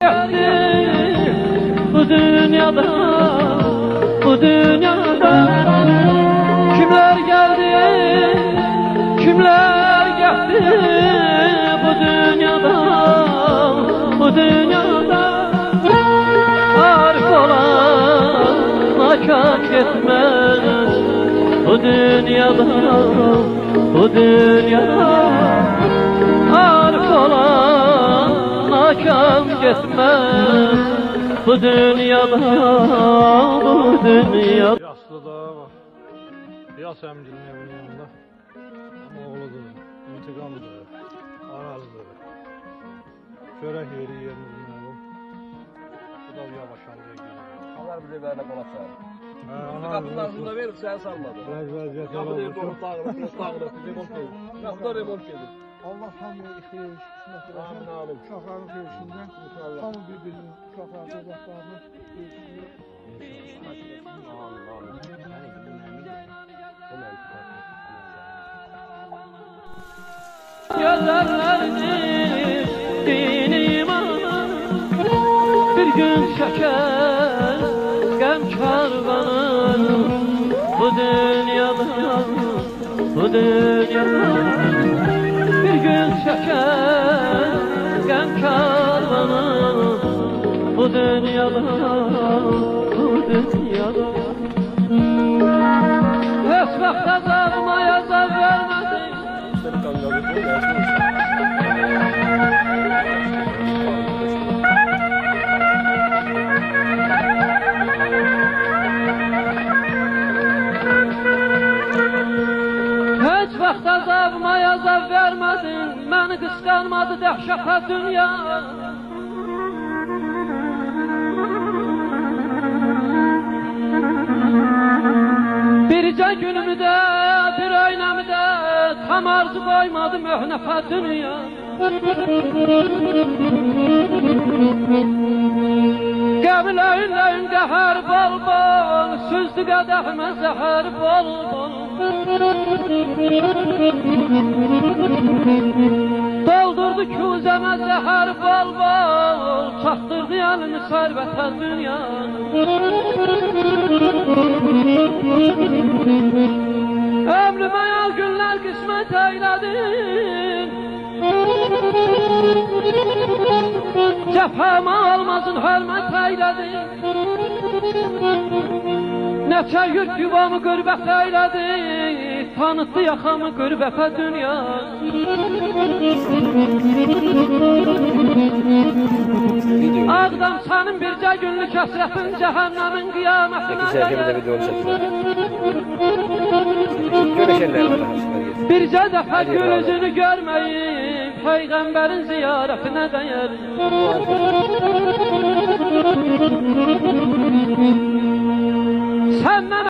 Bu dünyada, bu dünyada kimler geldi, kimler geldi? Bu dünyada, bu dünyada arif olan makat yetmez. Bu dünyada, bu dünyada arif olan makat yetmez. Bu dünyada, bu dünyada. Yaşlı da var. Yas emcinin evinin yanında. Ama oğludur, intikamıdır, anasıdır. Çörek yeri yerini bilmiyorum. Bu da yavaş alıyor geliyor. Allah bize verene konak çağır. Kapının ağzında verip sen salmadı. Vəziyyət Kapı deyip olmuşum. doğru dağılır, remont gelir. Kapıda remont gelir. Allah hamıya ixtiyar qismət Amin, eləsin. amin. Uşaqların xeyirsindən İnşallah. hamı bir-birinin uşaqlarını, övladlarını xeyirsindən Gözəllərini dinim bir gün çəkər qəm karvanı. Bu dünyada, bu dünyada bir gün çəkər qəm karvanı. Bu dünyada, bu dünyada heç vaxt azalmaya zəv verməsin. Senin kangalı çok yaşlı. Heç vaxt azabmaya zəv vermədin, məni qısqanmadı dəhşətə dünya. Bircə günümü də, bir aynamı da tam arzu qoymadı möhnətə dünya. Qəbiləyinləyin qəhər bol bol, süzdü qədəhmə zəhər bol bol. Doldurdu küzəmə zəhər bol bol, çatdırdı əlini sərvətə dünya. Ömrümə yal günlər qismət eylədin, cəfəmə almazın hörmət eylədin. Neçə yurt yuvamı qürbət eylədi, tanıtdı yaxamı qürbətə dünya. Ağdam sənin bircə günlük əsrətin, cəhənnəmin qiyamətinə bircə dəfə gül üzünü görməyib, Peyğəmbərin ziyarətinə dəyər. Səndən